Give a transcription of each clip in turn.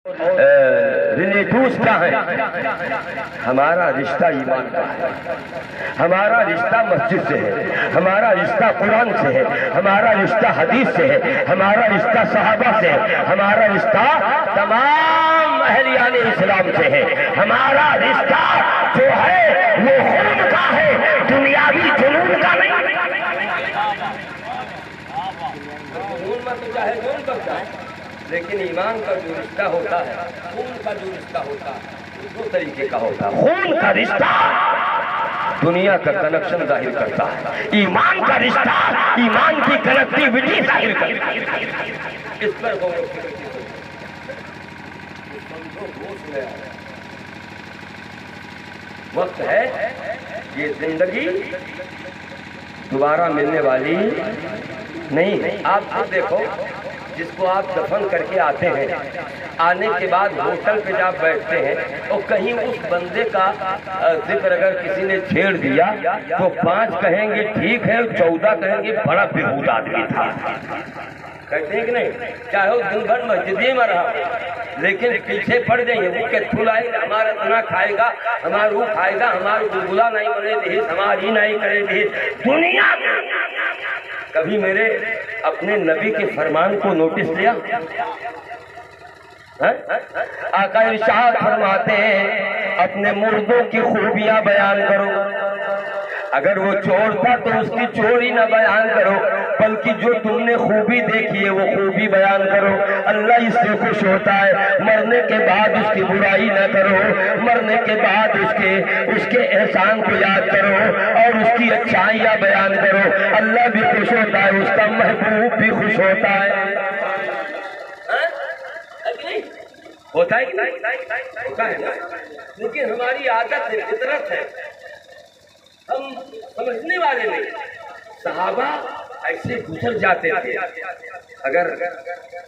Relatives کا ہے، ہمارا رشتہ ایمان کا ہے، ہمارا رشتہ مسجد سے ہے، ہمارا رشتہ قرآن سے ہے، ہمارا رشتہ حدیث سے ہے، ہمارا رشتہ صحابہ سے ہے، ہمارا رشتہ تمام اہلیان اسلام سے ہے۔ ہمارا رشتہ جو ہے وہ خون کا ہے، دنیاوی جنون کا نہیں۔ لیکن ایمان کا جو رشتہ ہوتا ہے، خون کا جو رشتہ ہوتا ہے، دو طریقے کا ہوتا ہے۔ خون کا رشتہ دنیا کا کنیکشن ظاہر کرتا ہے، ایمان کا رشتہ ایمان کی کنیکٹیوٹی ظاہر کرتا ہے۔ اس پر غور و فکر کیجیے۔ وقت ہے، یہ زندگی دوبارہ ملنے والی نہیں۔ آپ خود دیکھو، جس کو آپ دفن کر کے آتے ہیں، آنے کے بعد ہوٹل پہ جا بیٹھتے ہیں اور کہیں اس بندے کا ذکر اگر کسی نے چھیڑ دیا تو 5 کہیں گے ٹھیک ہے، 14 کہیں گے بڑا بےہود آدمی تھا۔ کہتے ہیں کہ نہیں؟ چاہے وہ دن بھر مسجدی میں رہا، لیکن پیچھے پڑ جائیں وہ کہ تھلائے ہمارا اتنا کھائے گا، ہمارا وہ کھائے گا، ہمارا گلگلا نہیں بنے دے، ہماری نہیں کرے دے۔ دنیا کبھی میرے اپنے نبی کے فرمان کو نوٹس لیا؟ آقا ارشاد فرماتے ہیں اپنے مردوں کی خوبیاں بیان کرو، اگر وہ چور تھا تو اس کی چوری نہ بیان کرو، بلکہ جو تم نے خوبی دیکھی ہے وہ خوبی بیان کرو۔ اللہ اس سے خوش ہوتا ہے۔ مرنے کے بعد اس کی برائی نہ کرو، مرنے کے بعد اس کے احسان کو یاد کرو اور اس کی اچھائیاں بیان کرو۔ اللہ بھی خوش ہوتا ہے، اس کا محبوب بھی خوش ہوتا ہے۔ ہوتا ہے کہ نہیں؟ ہوتا ہے نا؟ لیکن ہماری عادت ہے، فطرت ہے، ہم سمجھنے والے نہیں۔ صحابہ ایسے گزر جاتے تھے۔ اگر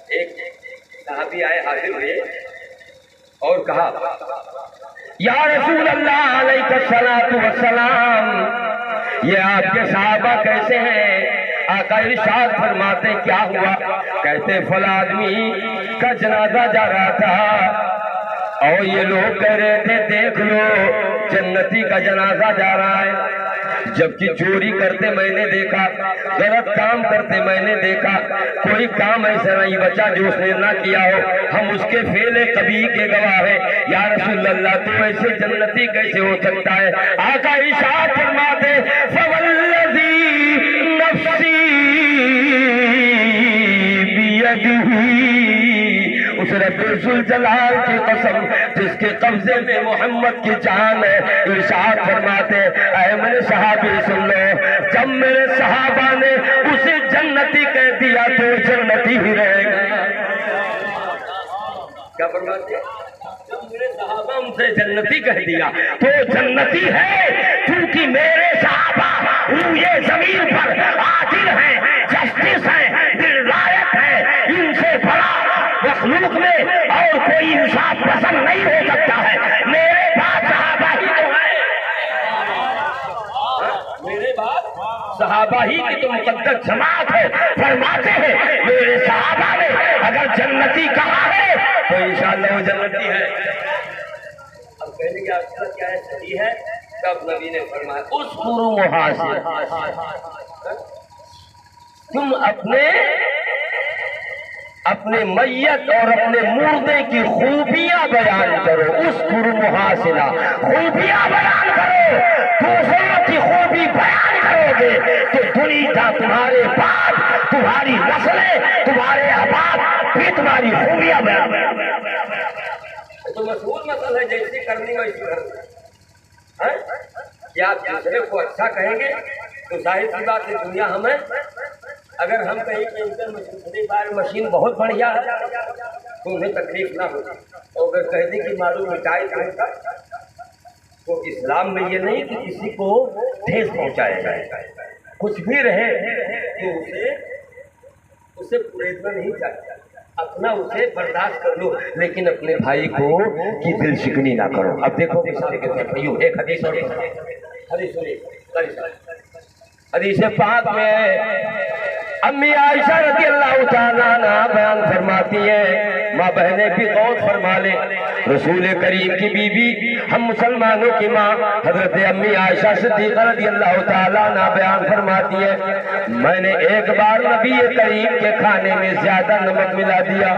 ایک صحابی آئے حاضر ہوئے اور کہا یا رسول اللہ علیہ الصلوۃ والسلام، یہ آپ کے صحابہ کیسے ہیں؟ آقا ارشاد فرماتے کیا ہوا؟ کہتے فلاں آدمی کا جنازہ جا رہا تھا اور یہ لوگ کہہ رہے تھے دیکھ لو جنتی کا جنازہ جا رہا ہے، جبکہ چوری کرتے میں نے دیکھا، غلط کام کرتے میں نے دیکھا، کوئی کام ایسا نہیں بچا جو اس نے نہ کیا ہو، ہم اس کے فعل قبیح کے گواہ ہیں۔ یا رسول اللہ تو ایسے جنتی کیسے ہو سکتا ہے؟ آقا ارشاد فرماتے فوالذی نفسی بیدہ، اس رب ذوالجلال کی قسم جس کے قبضے میں محمد کی جان ہے، ارشاد فرماتے اے میرے صحابی سن لو، جب میرے صحابہ نے اسے جنتی کہہ دیا تو جنتی ہی رہے گا۔ کیا فرماتے؟ جب میرے صحابہ ان سے جنتی کہہ دیا تو جنتی ہے، کیونکہ میرے صحابہ روئے زمین پر عادل ہیں، جسٹس ہیں، دل لائق ہیں، ان سے بڑا مخلوق میں اور کوئی انصاف پسند نہیں ہو سکتا ہے۔ میرے بعد صحابہ ہی تو ہیں، میرے بعد صحابہ ہی کی تو مقدس جماعت ہے۔ فرماتے ہیں میرے صحابہ نے اگر جنتی کہا ہے تو انشاءاللہ وہ جنتی ہے۔ اب کہنے کی آپ کیا ہے؟ صحیح ہے؟ تب نبی نے فرمایا اذکروا محاسن، تم اپنے میت اور اپنے مردے کی خوبیاں بیان کرو۔ اذکروا محاسنہ، خوبیاں بیان کرو۔ دوسروں کی خوبی بیان کرو گے تو دنیا تمہارے بعد تمہاری نسلیں، تمہارے احباب بھی تمہاری خوبیاں بیان کریں۔ تو مشہور مسئلہ ہے جیسے کرنی ویسی کرنا ہے کہ آپ دوسرے کو اچھا کہیں گے تو ظاہر سی بات ہے دنیا ہمیں، اگر ہم کہیں کہ انٹر مشین بہت بڑھیا ہے تو انہیں تکلیف نہ ہوگی، اور اگر کہہ دیں کہ معلوم مٹائی ہوگا تو اسلام میں یہ نہیں کہ کسی کو ٹھیس پہنچائے گا، کچھ بھی رہے تو اسے پریدنا نہیں چاہیے، اپنا اسے برداشت کر لو، لیکن اپنے بھائی کو کی دل شکنی نہ کرو۔ اب دیکھو مثال کے طور پر ایک حدیث اور حدیث پاک میں امی عائشہ رضی اللہ تعالیٰ عنہ بیان فرماتی ہیں، ماں بہنیں بھی غور فرما لیں، رسول کریم کی بیوی ہم مسلمانوں کی ماں حضرت امی عائشہ صدیقہ رضی اللہ تعالیٰ عنہ بیان فرماتی ہے، میں نے ایک بار نبی کریم کے کھانے میں زیادہ نمک ملا دیا۔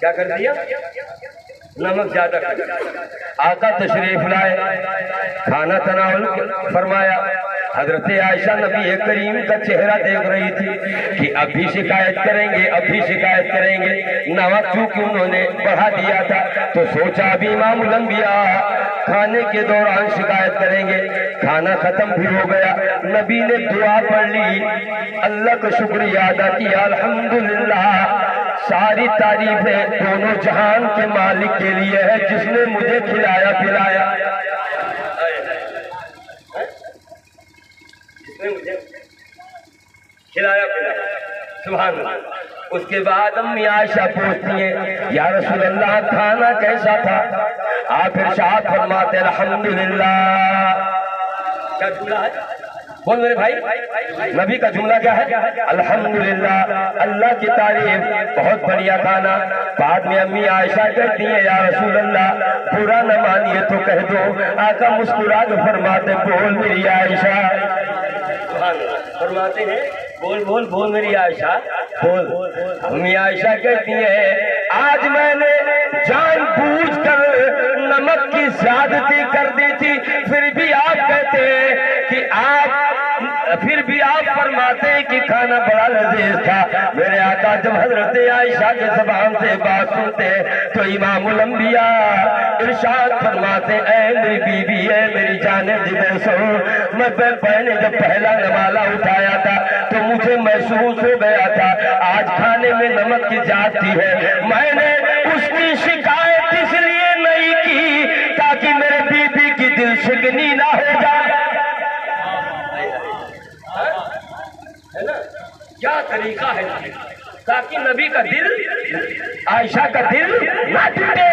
کیا کر دیا؟ نمک زیادہ کر دیا۔ آقا تشریف لائے، کھانا تناول فرمایا، حضرت عائشہ نبی کریم کا چہرہ دیکھ رہی تھی کہ اب بھی شکایت کریں گے، اب بھی شکایت کریں گے، نمک چونکہ انہوں نے بڑھا دیا تھا تو سوچا ابھی امام الانبیاء کھانے کے دوران شکایت کریں گے۔ کھانا ختم بھی ہو گیا، نبی نے دعا پڑھ لی، اللہ کا شکریہ ادا کیا، الحمدللہ ساری تعریفیں دونوں جہان کے مالک کے لیے ہے جس نے مجھے کھلایا پلایا، جس نے مجھے کھلایا پلایا، سبحان اللہ۔ اس کے بعد امی عائشہ پوچھتی ہیں، یا رسول اللہ کھانا کیسا تھا؟ آپ ارشاد فرماتے الحمدللہ۔ کیا جملہ ہے؟ بول میرے بھائی، نبی کا جملہ کیا ہے؟ الحمدللہ، اللہ کی تعریف، بہت بڑھیا کھانا۔ بعد میں امی عائشہ کہتی ہیں، یا رسول اللہ برا نہ مانیے تو کہہ دو۔ آقا مسکرا کے فرماتے بول میری عائشہ، فرماتے ہیں بول بول بول میری عائشہ بول۔ امی عائشہ کہتی ہیں، آج میں نے جان بوجھ کر نمک کی زیادتی کر دی تھی، پھر بھی آپ کہتے ہیں کہ پھر بھی آپ فرماتے ہیں کہ کھانا بڑا لذیذ تھا۔ میرے آقا جب حضرت عائشہ کے زبان سے بات سنتے تو امام الانبیاء ارشاد فرماتے، اے میری بیوی، اے میری جان جگر سو، میں پہلے جب پہلا نوالہ اٹھایا تھا تو مجھے محسوس ہو گیا تھا آج کھانے میں نمک کی زیادتی ہے، میں نے اس کی شکایت اس لیے نہیں کی تاکہ میرے بیوی کی دل شکنی نہ ہو جائے۔ کیا طریقہ ہے تاکہ نبی کا دل، عائشہ کا دل نہ ٹوٹے۔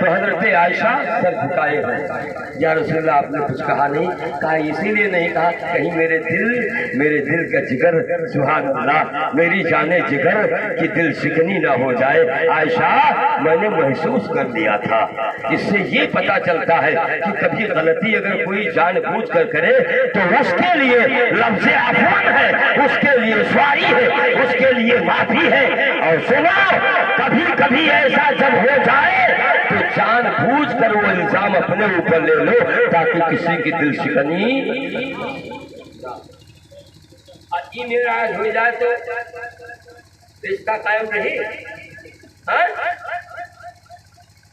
تو حضرت عائشہ سر جھکائے ہیں، یا رسول اللہ آپ نے کچھ کہا نہیں؟ کہا اسی لیے نہیں کہا کہیں میرے دل کا جگر، سبحان اللہ، میری جان جگر کی دل شکنی نہ ہو جائے۔ عائشہ میں نے محسوس کر لیا تھا۔ اس سے یہ پتا چلتا ہے کہ کبھی غلطی اگر کوئی جان بوجھ کر کرے تو اس کے لیے لفظ عفو ہے، اس کے لیے سواری ہے، اس کے لیے معافی ہے۔ اور سنو، کبھی کبھی ایسا جب ہو جائے تو جان بوجھ کر وہ الزام اپنے اوپر لے لو تاکہ کسی کی دل شکنی میرا ہو جائے تو رشتہ قائم نہیں۔